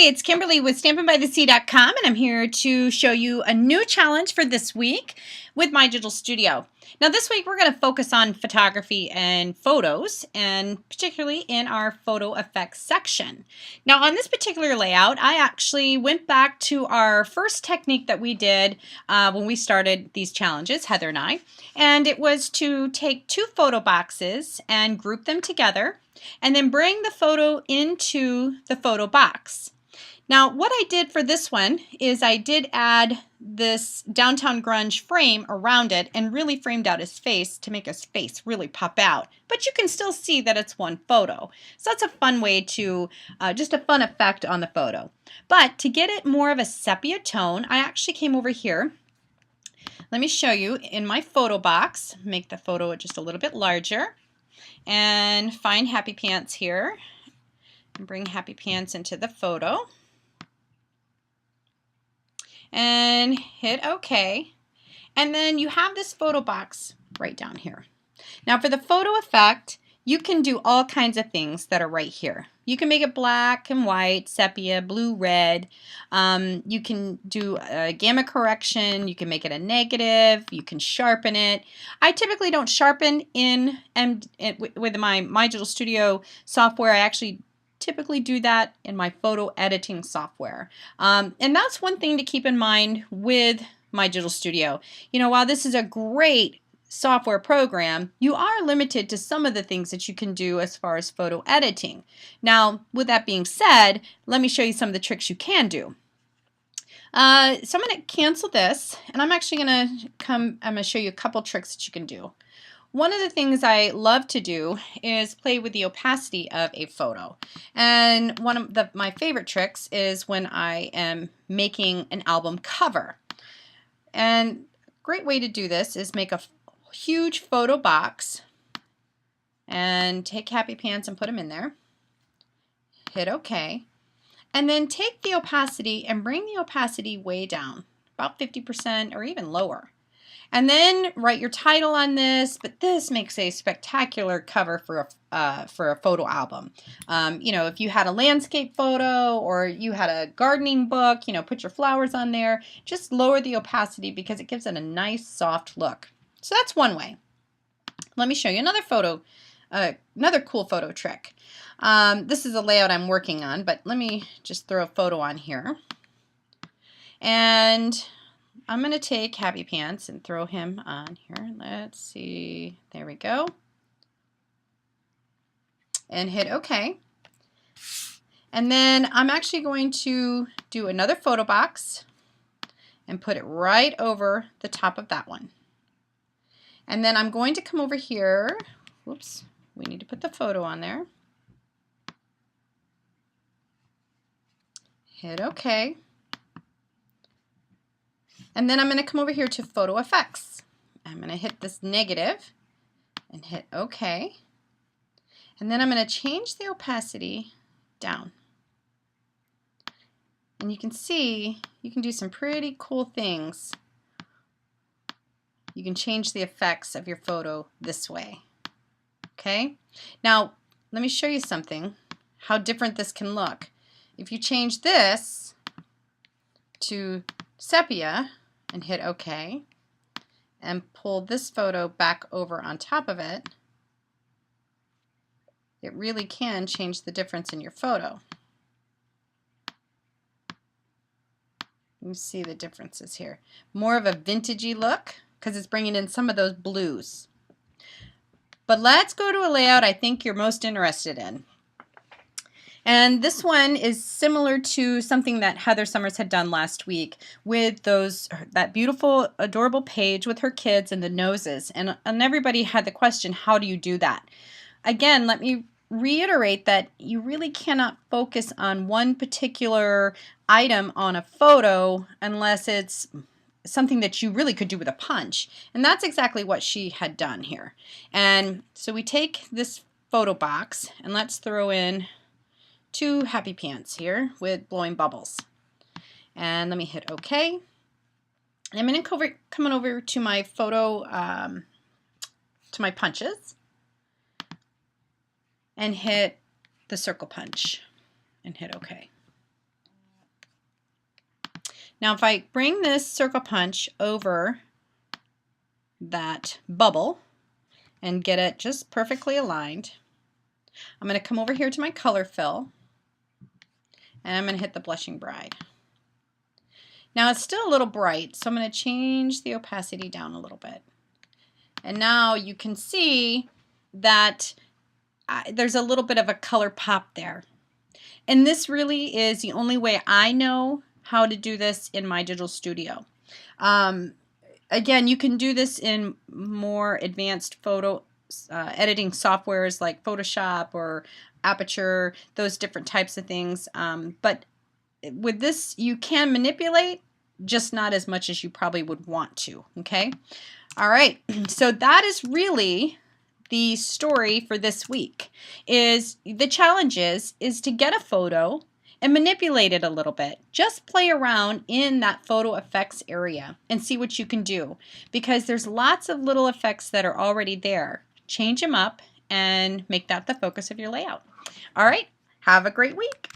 Hey, it's Kimberly with StampinByTheSea.com, and I'm here to show you a new challenge for this week with My Digital Studio. Now this week we're going to focus on photography and photos, and particularly in our photo effects section. Now on this particular layout, I actually went back to our first technique that we did when we started these challenges, Heather and it was to take two photo boxes and group them together and then bring the photo into the photo box. Now what I did for this one is I did add this Downtown Grunge frame around it and really framed out his face to make his face really pop out. But you can still see that it's one photo. So that's a fun way to, just a fun effect on the photo. But to get it more of a sepia tone, I actually came over here. Let me show you in my photo box, make the photo just a little bit larger, and find Happy Pants here and bring Happy Pants into the photo and hit OK. And then you have this photo box right down here. Now for the photo effect, you can do all kinds of things that are right here. You can make it black and white, sepia, blue, red. You can do a gamma correction. You can make it a negative. You can sharpen it. I typically don't sharpen with my Digital Studio software. I actually typically do that in my photo editing software. And that's one thing to keep in mind with My Digital Studio. You know, while this is a great software program, you are limited to some of the things that you can do as far as photo editing. Now, with that being said, let me show you some of the tricks you can do. So I'm going to cancel this, and I'm actually going to show you a couple tricks that you can do. One of the things I love to do is play with the opacity of a photo. And one of my favorite tricks is when I am making an album cover. And a great way to do this is make a huge photo box and take Happy Pants and put them in there. Hit OK. And then take the opacity and bring the opacity way down, about 50% or even lower. And then write your title on this, but this makes a spectacular cover for a photo album. You know, if you had a landscape photo or you had a gardening book, you know, put your flowers on there. Just lower the opacity because it gives it a nice soft look. So that's one way. Let me show you another photo, another cool photo trick. This is a layout I'm working on, but let me just throw a photo on here. And I'm going to take Happy Pants and throw him on here. Let's see. There we go. And hit OK. And then I'm actually going to do another photo box and put it right over the top of that one. And then I'm going to come over here. Whoops. We need to put the photo on there. Hit OK. And then I'm going to come over here to Photo Effects. I'm going to hit this negative and hit OK. And then I'm going to change the opacity down. And you can see you can do some pretty cool things. You can change the effects of your photo this way. Okay? Now, let me show you something, how different this can look. If you change this to sepia, and hit OK, and pull this photo back over on top of it, it really can change the difference in your photo. You see the differences here. More of a vintagey look because it's bringing in some of those blues. But let's go to a layout I think you're most interested in. And this one is similar to something that Heather Summers had done last week with that beautiful, adorable page with her kids and the noses. And everybody had the question, how do you do that? Again, let me reiterate that you really cannot focus on one particular item on a photo unless it's something that you really could do with a punch. And that's exactly what she had done here. And so we take this photo box and let's throw in two Happy Pants here with blowing bubbles. And let me hit OK. And I'm going to come over to my photo, to my punches, and hit the circle punch and hit OK. Now if I bring this circle punch over that bubble and get it just perfectly aligned, I'm going to come over here to my color fill and I'm going to hit the Blushing Bride. Now it's still a little bright, so I'm going to change the opacity down a little bit. And now you can see that there's a little bit of a color pop there. And this really is the only way I know how to do this in my digital studio. Again, you can do this in more advanced photo editing softwares like Photoshop or Aperture, those different types of things. But with this, you can manipulate, just not as much as you probably would want to. Okay? All right. So that is really the story for this week. Is the challenge is to get a photo and manipulate it a little bit. Just play around in that photo effects area and see what you can do, because there's lots of little effects that are already there. Change them up and make that the focus of your layout. All right, have a great week.